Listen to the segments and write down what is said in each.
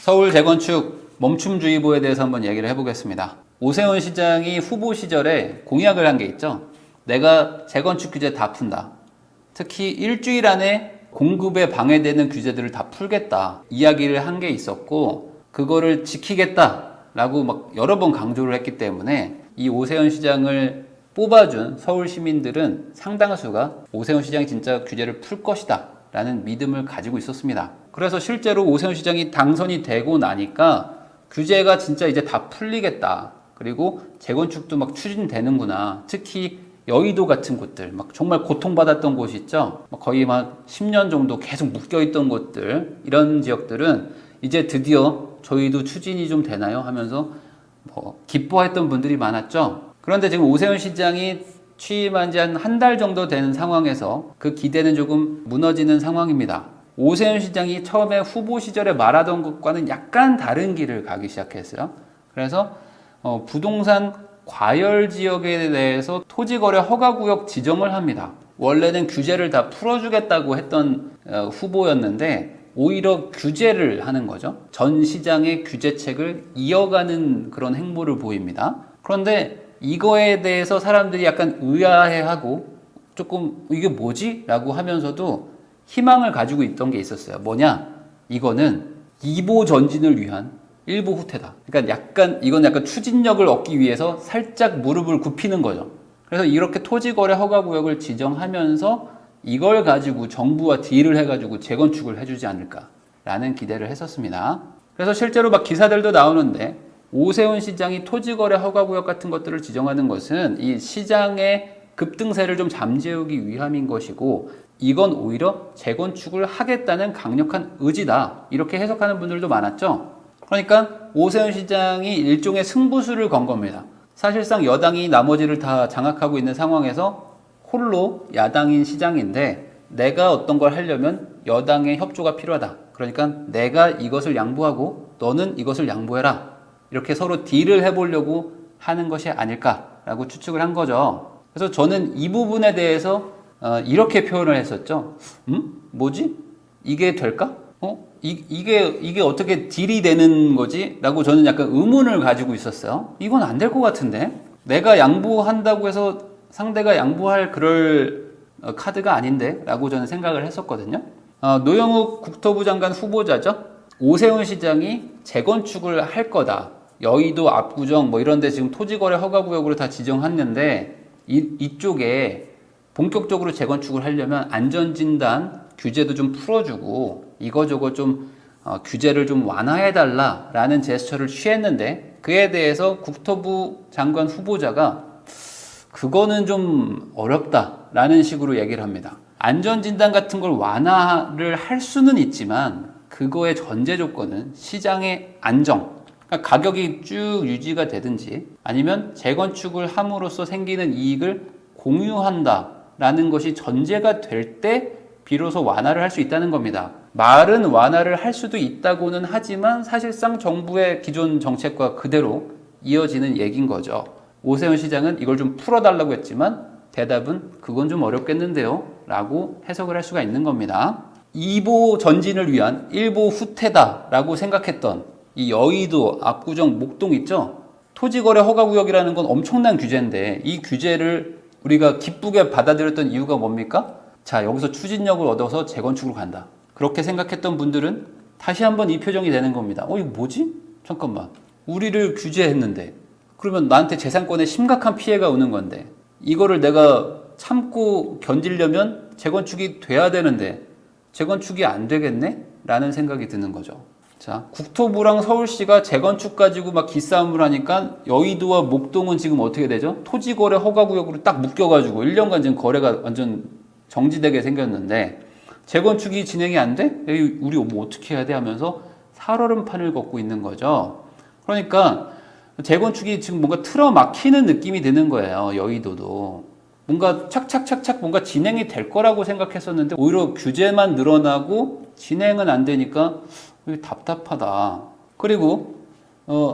서울 재건축 멈춤주의보에 대해서 한번 얘기를 해보겠습니다. 오세훈 시장이 후보 시절에 공약을 한 게 있죠. 내가 재건축 규제 다 푼다. 특히 일주일 안에 공급에 방해되는 규제들을 다 풀겠다. 이야기를 한 게 있었고 그거를 지키겠다라고 막 여러 번 강조를 했기 때문에 이 오세훈 시장을 뽑아준 서울 시민들은 상당수가 오세훈 시장이 진짜 규제를 풀 것이다 라는 믿음을 가지고 있었습니다. 그래서 실제로 오세훈 시장이 당선이 되고 나니까 규제가 진짜 이제 다 풀리겠다. 그리고 재건축도 막 추진되는구나. 특히 여의도 같은 곳들, 막 정말 고통받았던 곳이 있죠. 거의 막 10년 정도 계속 묶여있던 곳들, 이런 지역들은 이제 드디어 저희도 추진이 좀 되나요? 하면서 기뻐했던 분들이 많았죠. 그런데 지금 오세훈 시장이 취임한 지 한 달 정도 되는 상황에서 그 기대는 조금 무너지는 상황입니다. 오세훈 시장이 처음에 후보 시절에 말하던 것과는 약간 다른 길을 가기 시작했어요. 그래서 부동산 과열 지역에 대해서 토지거래 허가구역 지정을 합니다. 원래는 규제를 다 풀어주겠다고 했던 후보였는데 오히려 규제를 하는 거죠. 전 시장의 규제책을 이어가는 그런 행보를 보입니다. 그런데 이거에 대해서 사람들이 약간 의아해하고 조금 이게 뭐지? 라고 하면서도 희망을 가지고 있던 게 있었어요. 뭐냐? 이거는 2보 전진을 위한 1보 후퇴다. 그러니까 이건 약간 추진력을 얻기 위해서 살짝 무릎을 굽히는 거죠. 그래서 이렇게 토지거래 허가구역을 지정하면서 이걸 가지고 정부와 딜을 해가지고 재건축을 해주지 않을까라는 기대를 했었습니다. 그래서 실제로 막 기사들도 나오는데 오세훈 시장이 토지거래 허가구역 같은 것들을 지정하는 것은 이 시장의 급등세를 좀 잠재우기 위함인 것이고 이건 오히려 재건축을 하겠다는 강력한 의지다. 이렇게 해석하는 분들도 많았죠. 그러니까 오세훈 시장이 일종의 승부수를 건 겁니다. 사실상 여당이 나머지를 다 장악하고 있는 상황에서 홀로 야당인 시장인데 내가 어떤 걸 하려면 여당의 협조가 필요하다. 그러니까 내가 이것을 양보하고 너는 이것을 양보해라. 이렇게 서로 딜을 해보려고 하는 것이 아닐까라고 추측을 한 거죠. 그래서 저는 이 부분에 대해서 이렇게 표현을 했었죠. 뭐지? 이게 될까? 이게 어떻게 딜이 되는 거지? 라고 저는 약간 의문을 가지고 있었어요. 이건 안 될 것 같은데? 내가 양보한다고 해서 상대가 양보할 그럴 카드가 아닌데? 라고 저는 생각을 했었거든요. 노영욱 국토부 장관 후보자죠. 오세훈 시장이 재건축을 할 거다. 여의도 압구정 이런 데 지금 토지거래 허가구역으로 다 지정했는데 이쪽에 본격적으로 재건축을 하려면 안전진단 규제도 좀 풀어주고 이거저거 좀 규제를 좀 완화해달라라는 제스처를 취했는데 그에 대해서 국토부 장관 후보자가 그거는 좀 어렵다라는 식으로 얘기를 합니다. 안전진단 같은 걸 완화를 할 수는 있지만 그거의 전제 조건은 시장의 안정, 그러니까 가격이 쭉 유지가 되든지 아니면 재건축을 함으로써 생기는 이익을 공유한다라는 것이 전제가 될 때 비로소 완화를 할 수 있다는 겁니다. 말은 완화를 할 수도 있다고는 하지만 사실상 정부의 기존 정책과 그대로 이어지는 얘기인 거죠. 오세훈 시장은 이걸 좀 풀어달라고 했지만 대답은 그건 좀 어렵겠는데요 라고 해석을 할 수가 있는 겁니다. 2보 전진을 위한 1보 후퇴다 라고 생각했던 이 여의도, 압구정, 목동 있죠? 토지거래 허가구역이라는 건 엄청난 규제인데 이 규제를 우리가 기쁘게 받아들였던 이유가 뭡니까? 자, 여기서 추진력을 얻어서 재건축으로 간다. 그렇게 생각했던 분들은 다시 한번 이 표정이 되는 겁니다. 이거 뭐지? 잠깐만. 우리를 규제했는데 그러면 나한테 재산권에 심각한 피해가 오는 건데 이거를 내가 참고 견디려면 재건축이 돼야 되는데 재건축이 안 되겠네? 라는 생각이 드는 거죠. 자, 국토부랑 서울시가 재건축 가지고 막 기싸움을 하니까 여의도와 목동은 지금 어떻게 되죠? 토지거래 허가구역으로 딱 묶여가지고 1년간 지금 거래가 완전 정지되게 생겼는데 재건축이 진행이 안 돼? 우리 뭐 어떻게 해야 돼? 하면서 살얼음판을 걷고 있는 거죠. 그러니까 재건축이 지금 뭔가 틀어막히는 느낌이 드는 거예요. 여의도도. 뭔가 착착착착 뭔가 진행이 될 거라고 생각했었는데 오히려 규제만 늘어나고 진행은 안 되니까 답답하다. 그리고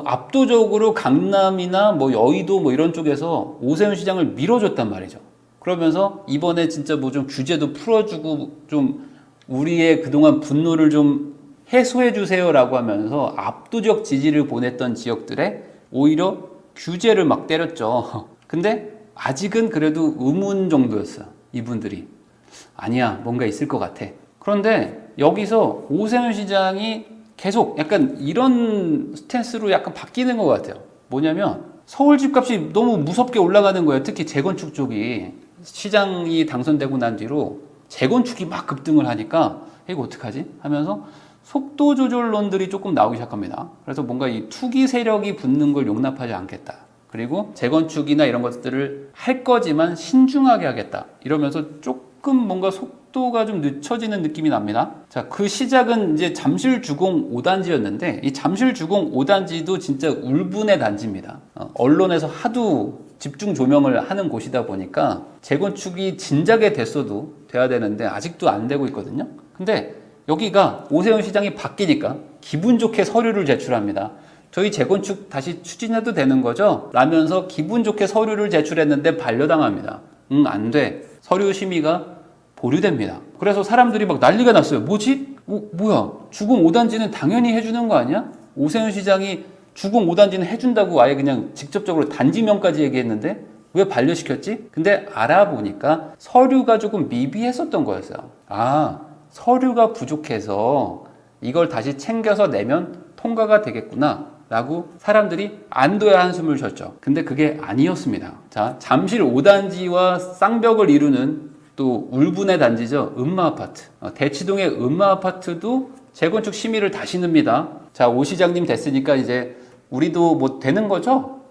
압도적으로 강남이나 여의도 이런 쪽에서 오세훈 시장을 밀어줬단 말이죠. 그러면서 이번에 진짜 좀 규제도 풀어주고 좀 우리의 그동안 분노를 좀 해소해 주세요라고 하면서 압도적 지지를 보냈던 지역들에 오히려 규제를 막 때렸죠. 근데 아직은 그래도 의문 정도였어요. 이분들이. 아니야, 뭔가 있을 것 같아. 그런데 여기서 오세훈 시장이 계속 약간 이런 스탠스로 약간 바뀌는 것 같아요. 뭐냐면 서울 집값이 너무 무섭게 올라가는 거예요. 특히 재건축 쪽이. 시장이 당선되고 난 뒤로 재건축이 막 급등을 하니까 이거 어떡하지? 하면서 속도 조절론들이 조금 나오기 시작합니다. 그래서 뭔가 이 투기 세력이 붙는 걸 용납하지 않겠다. 그리고 재건축이나 이런 것들을 할 거지만 신중하게 하겠다. 이러면서 조금 뭔가 속도가 좀 늦춰지는 느낌이 납니다. 자, 그 시작은 이제 잠실주공 5단지였는데 이 잠실주공 5단지도 진짜 울분의 단지입니다. 언론에서 하도 집중 조명을 하는 곳이다 보니까 재건축이 진작에 됐어도 돼야 되는데 아직도 안 되고 있거든요. 근데 여기가 오세훈 시장이 바뀌니까 기분 좋게 서류를 제출합니다. 저희 재건축 다시 추진해도 되는 거죠? 라면서 기분 좋게 서류를 제출했는데 반려당합니다. 안 돼. 서류 심의가 보류됩니다. 그래서 사람들이 막 난리가 났어요. 뭐지? 뭐야? 주공 5단지는 당연히 해주는 거 아니야? 오세훈 시장이 주공 5단지는 해준다고 아예 그냥 직접적으로 단지명까지 얘기했는데 왜 반려시켰지? 근데 알아보니까 서류가 조금 미비했었던 거였어요. 아, 서류가 부족해서 이걸 다시 챙겨서 내면 통과가 되겠구나 라고 사람들이 안도의 한숨을 쉬었죠. 근데 그게 아니었습니다. 자, 잠실 5단지와 쌍벽을 이루는 또 울분의 단지죠. 음마아파트. 대치동의 음마아파트도 재건축 심의를 다시 늡니다. 자, 오 시장님 됐으니까 이제 우리도 뭐 되는 거죠?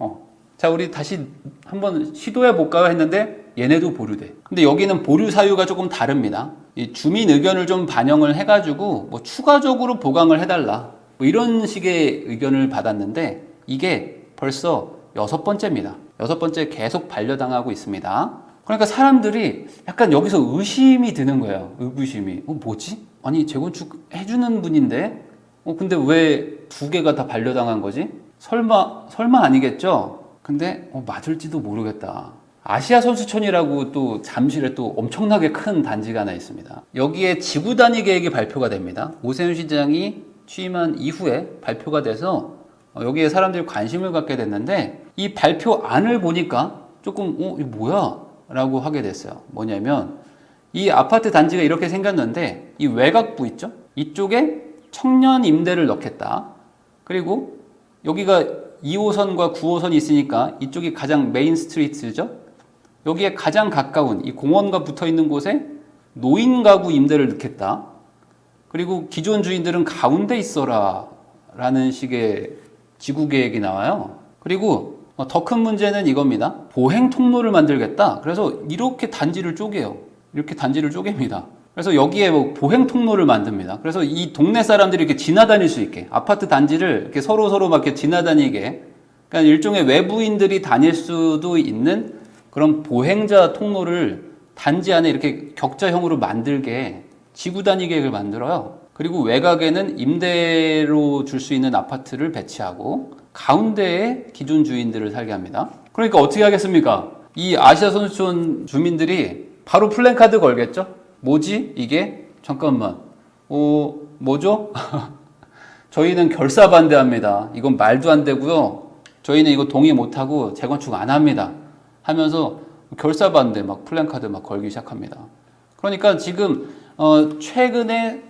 자, 우리 다시 한번 시도해 볼까요? 했는데 얘네도 보류돼. 근데 여기는 보류 사유가 조금 다릅니다. 이 주민 의견을 좀 반영을 해가지고 뭐 추가적으로 보강을 해달라. 뭐 이런 식의 의견을 받았는데 이게 벌써 6번째입니다. 6번째 계속 반려당하고 있습니다. 그러니까 사람들이 약간 여기서 의심이 드는 거예요. 의구심이. 뭐지? 아니, 재건축 해주는 분인데? 근데 왜 2개가 다 반려당한 거지? 설마 아니겠죠? 근데 맞을지도 모르겠다. 아시아 선수촌이라고 또 잠실에 또 엄청나게 큰 단지가 하나 있습니다. 여기에 지구 단위 계획이 발표가 됩니다. 오세훈 시장이 취임한 이후에 발표가 돼서 여기에 사람들이 관심을 갖게 됐는데 이 발표안을 보니까 조금 이거 뭐야? 라고 하게 됐어요. 뭐냐면 이 아파트 단지가 이렇게 생겼는데 이 외곽부 있죠? 이쪽에 청년 임대를 넣겠다. 그리고 여기가 2호선과 9호선이 있으니까 이쪽이 가장 메인 스트리트죠. 여기에 가장 가까운 이 공원과 붙어 있는 곳에 노인 가구 임대를 넣겠다. 그리고 기존 주인들은 가운데 있어라 라는 식의 지구 계획이 나와요. 그리고 더 큰 문제는 이겁니다. 보행 통로를 만들겠다. 그래서 이렇게 단지를 쪼개요. 이렇게 단지를 쪼갭니다. 그래서 여기에 뭐 보행 통로를 만듭니다. 그래서 이 동네 사람들이 이렇게 지나다닐 수 있게 아파트 단지를 이렇게 서로 막 이렇게 지나다니게, 그러니까 일종의 외부인들이 다닐 수도 있는 그런 보행자 통로를 단지 안에 이렇게 격자형으로 만들게 지구 단위 계획을 만들어요. 그리고 외곽에는 임대로 줄 수 있는 아파트를 배치하고 가운데에 기존 주인들을 살게 합니다. 그러니까 어떻게 하겠습니까? 이 아시아 선수촌 주민들이 바로 플랜카드 걸겠죠? 뭐지? 이게? 잠깐만. 뭐죠? 저희는 결사 반대합니다. 이건 말도 안 되고요. 저희는 이거 동의 못하고 재건축 안 합니다. 하면서 결사 반대 막 플랜카드 막 걸기 시작합니다. 그러니까 지금 최근에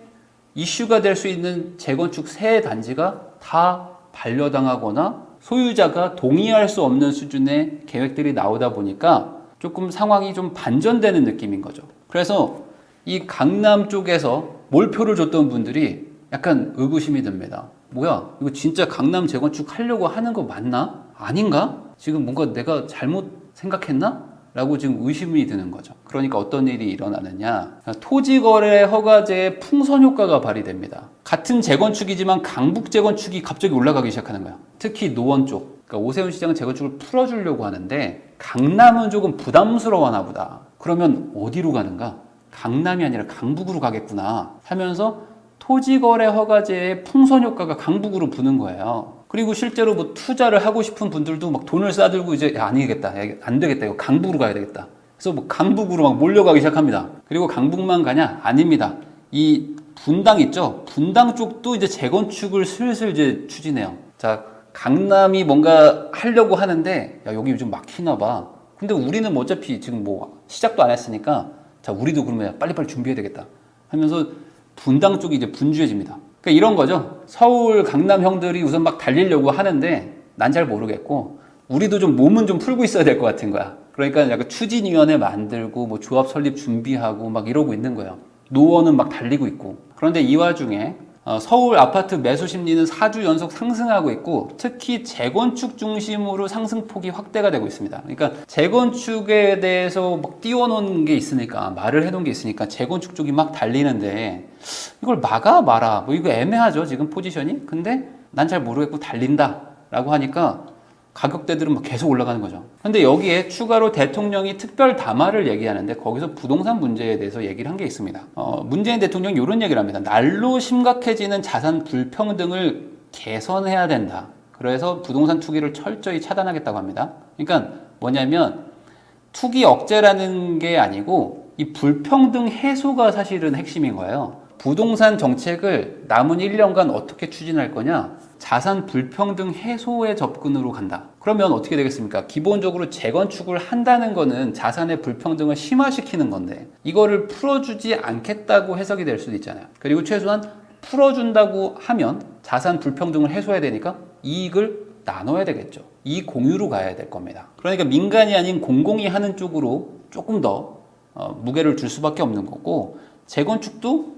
이슈가 될 수 있는 재건축 세 단지가 다 반려당하거나 소유자가 동의할 수 없는 수준의 계획들이 나오다 보니까 조금 상황이 좀 반전되는 느낌인 거죠. 그래서 이 강남 쪽에서 몰표를 줬던 분들이 약간 의구심이 듭니다. 뭐야, 이거 진짜 강남 재건축 하려고 하는 거 맞나? 아닌가? 지금 뭔가 내가 잘못 생각했나? 라고 지금 의심이 드는 거죠. 그러니까 어떤 일이 일어나느냐. 토지거래 허가제의 풍선 효과가 발휘됩니다. 같은 재건축이지만 강북 재건축이 갑자기 올라가기 시작하는 거야. 특히 노원 쪽. 그러니까 오세훈 시장은 재건축을 풀어주려고 하는데 강남은 조금 부담스러워하나 보다. 그러면 어디로 가는가? 강남이 아니라 강북으로 가겠구나 하면서 토지거래 허가제의 풍선 효과가 강북으로 부는 거예요. 그리고 실제로 뭐 투자를 하고 싶은 분들도 막 돈을 싸들고 이제 아니겠다, 안 되겠다, 이거 강북으로 가야 되겠다. 그래서 뭐 강북으로 막 몰려가기 시작합니다. 그리고 강북만 가냐? 아닙니다. 이 분당 있죠? 분당 쪽도 이제 재건축을 슬슬 이제 추진해요. 자, 강남이 뭔가 하려고 하는데, 야, 여기 요즘 막히나 봐. 근데 우리는 뭐 어차피 지금 뭐 시작도 안 했으니까, 자, 우리도 그러면 빨리빨리 준비해야 되겠다 하면서 분당 쪽이 이제 분주해집니다. 그러니까 이런 거죠. 서울, 강남 형들이 우선 막 달리려고 하는데, 난 잘 모르겠고, 우리도 좀 몸은 좀 풀고 있어야 될 것 같은 거야. 그러니까 약간 추진위원회 만들고, 뭐 조합 설립 준비하고 막 이러고 있는 거예요. 노원은 막 달리고 있고. 그런데 이 와중에 서울 아파트 매수 심리는 4주 연속 상승하고 있고, 특히 재건축 중심으로 상승폭이 확대가 되고 있습니다. 그러니까 재건축에 대해서 막 띄워놓은 게 있으니까, 말을 해놓은 게 있으니까 재건축 쪽이 막 달리는데, 이걸 막아 마라 뭐 이거 애매하죠, 지금 포지션이. 근데 난 잘 모르겠고 달린다 라고 하니까 가격대들은 막 계속 올라가는 거죠. 근데 여기에 추가로 대통령이 특별 담화를 얘기하는데, 거기서 부동산 문제에 대해서 얘기를 한 게 있습니다. 문재인 대통령이 이런 얘기를 합니다. 날로 심각해지는 자산 불평등을 개선해야 된다. 그래서 부동산 투기를 철저히 차단하겠다고 합니다. 그러니까 뭐냐면 투기 억제라는 게 아니고 이 불평등 해소가 사실은 핵심인 거예요. 부동산 정책을 남은 1년간 어떻게 추진할 거냐? 자산 불평등 해소의 접근으로 간다. 그러면 어떻게 되겠습니까? 기본적으로 재건축을 한다는 거는 자산의 불평등을 심화시키는 건데, 이거를 풀어주지 않겠다고 해석이 될 수도 있잖아요. 그리고 최소한 풀어준다고 하면 자산 불평등을 해소해야 되니까 이익을 나눠야 되겠죠. 이익 공유로 가야 될 겁니다. 그러니까 민간이 아닌 공공이 하는 쪽으로 조금 더 무게를 줄 수밖에 없는 거고, 재건축도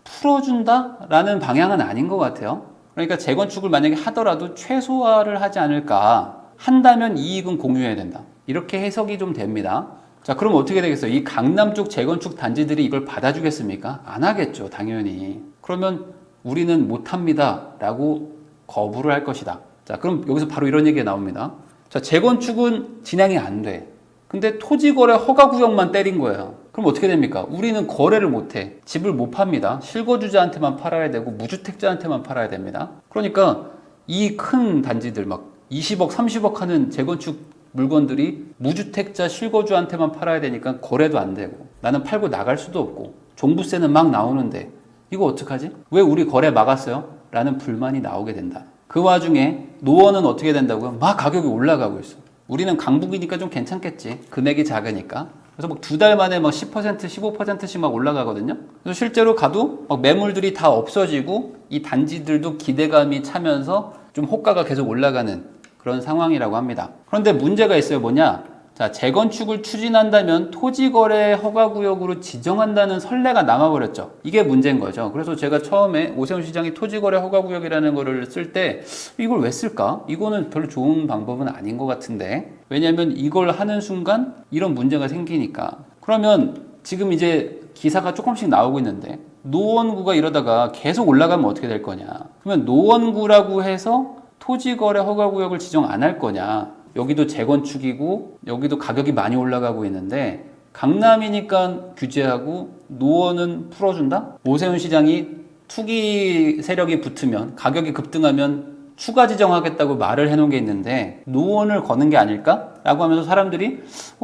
풀어준다라는 방향은 아닌 것 같아요. 그러니까 재건축을 만약에 하더라도 최소화를 하지 않을까. 한다면 이익은 공유해야 된다. 이렇게 해석이 좀 됩니다. 자, 그럼 어떻게 되겠어요? 이 강남 쪽 재건축 단지들이 이걸 받아주겠습니까? 안 하겠죠, 당연히. 그러면 우리는 못합니다 라고 거부를 할 것이다. 자, 그럼 여기서 바로 이런 얘기가 나옵니다. 자, 재건축은 진행이 안 돼. 근데 토지거래 허가구역만 때린 거예요. 그럼 어떻게 됩니까? 우리는 거래를 못해. 집을 못 팝니다. 실거주자한테만 팔아야 되고 무주택자한테만 팔아야 됩니다. 그러니까 이 큰 단지들 막 20억, 30억 하는 재건축 물건들이 무주택자 실거주한테만 팔아야 되니까 거래도 안 되고, 나는 팔고 나갈 수도 없고, 종부세는 막 나오는데 이거 어떡하지? 왜 우리 거래 막았어요? 라는 불만이 나오게 된다. 그 와중에 노원은 어떻게 된다고요? 막 가격이 올라가고 있어. 우리는 강북이니까 좀 괜찮겠지. 금액이 작으니까. 그래서 막 2달 만에 막 10%, 15%씩 막 올라가거든요. 그래서 실제로 가도 막 매물들이 다 없어지고 이 단지들도 기대감이 차면서 좀 호가가 계속 올라가는 그런 상황이라고 합니다. 그런데 문제가 있어요. 뭐냐? 자, 재건축을 추진한다면 토지거래 허가구역으로 지정한다는 선례가 남아버렸죠. 이게 문제인 거죠. 그래서 제가 처음에 오세훈 시장이 토지거래 허가구역이라는 거를 쓸 때 이걸 왜 쓸까? 이거는 별로 좋은 방법은 아닌 것 같은데, 왜냐하면 이걸 하는 순간 이런 문제가 생기니까. 그러면 지금 이제 기사가 조금씩 나오고 있는데, 노원구가 이러다가 계속 올라가면 어떻게 될 거냐? 그러면 노원구라고 해서 토지거래 허가구역을 지정 안 할 거냐? 여기도 재건축이고 여기도 가격이 많이 올라가고 있는데, 강남이니까 규제하고 노원은 풀어준다? 오세훈 시장이 투기 세력이 붙으면, 가격이 급등하면 추가 지정하겠다고 말을 해놓은 게 있는데 노원을 거는 게 아닐까? 라고 하면서 사람들이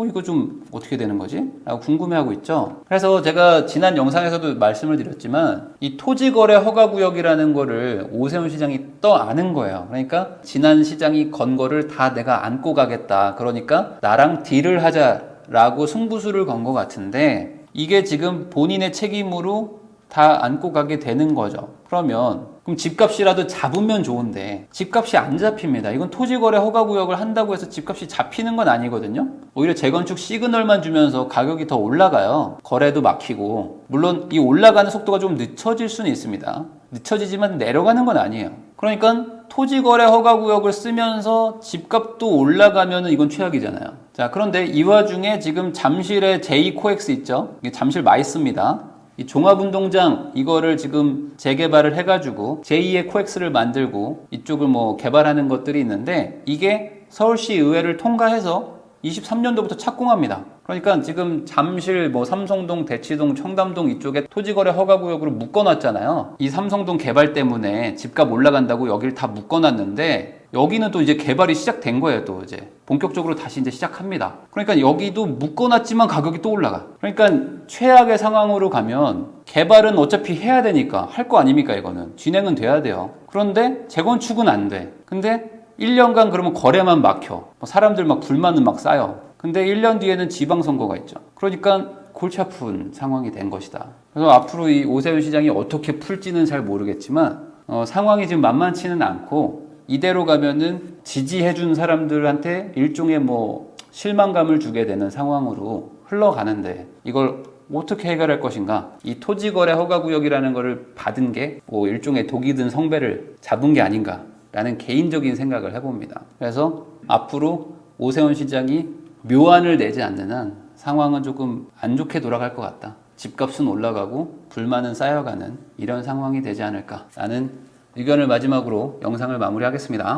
이거 좀 어떻게 되는 거지? 라고 궁금해하고 있죠. 그래서 제가 지난 영상에서도 말씀을 드렸지만 이 토지거래 허가구역이라는 거를 오세훈 시장이 떠안은 거예요. 그러니까 지난 시장이 건 거를 다 내가 안고 가겠다. 그러니까 나랑 딜을 하자라고 승부수를 건 것 같은데, 이게 지금 본인의 책임으로 다 안고 가게 되는 거죠. 그럼 집값이라도 잡으면 좋은데 집값이 안 잡힙니다. 이건 토지거래 허가구역을 한다고 해서 집값이 잡히는 건 아니거든요. 오히려 재건축 시그널만 주면서 가격이 더 올라가요. 거래도 막히고. 물론 이 올라가는 속도가 좀 늦춰질 수는 있습니다. 늦춰지지만 내려가는 건 아니에요. 그러니까 토지거래 허가구역을 쓰면서 집값도 올라가면 이건 최악이잖아요. 자, 그런데 이 와중에 지금 잠실에 제2코엑스 있죠. 이게 잠실 마이스입니다. 이 종합운동장 이거를 지금 재개발을 해가지고 제2의 코엑스를 만들고 이쪽을 뭐 개발하는 것들이 있는데, 이게 서울시 의회를 통과해서 23년도부터 착공합니다. 그러니까 지금 잠실, 삼성동, 대치동, 청담동 이쪽에 토지거래 허가구역으로 묶어놨잖아요. 이 삼성동 개발 때문에 집값 올라간다고 여기를 다 묶어놨는데 여기는 또 이제 개발이 시작된 거예요. 또 이제 본격적으로 다시 이제 시작합니다. 그러니까 여기도 묶어놨지만 가격이 또 올라가. 그러니까 최악의 상황으로 가면 개발은 어차피 해야 되니까 할 거 아닙니까? 이거는 진행은 돼야 돼요. 그런데 재건축은 안 돼. 근데 1년간 그러면 거래만 막혀. 사람들 막 불만은 막 쌓여. 근데 1년 뒤에는 지방선거가 있죠. 그러니까 골치 아픈 상황이 된 것이다. 그래서 앞으로 이 오세훈 시장이 어떻게 풀지는 잘 모르겠지만 상황이 지금 만만치는 않고 이대로 가면은 지지해준 사람들한테 일종의 실망감을 주게 되는 상황으로 흘러가는데 이걸 어떻게 해결할 것인가? 이 토지거래 허가구역이라는 거를 받은 게 일종의 독이 든 성배를 잡은 게 아닌가? 라는 개인적인 생각을 해봅니다. 그래서 앞으로 오세훈 시장이 묘안을 내지 않는 한 상황은 조금 안 좋게 돌아갈 것 같다. 집값은 올라가고 불만은 쌓여가는 이런 상황이 되지 않을까라는 의견을 마지막으로 영상을 마무리하겠습니다.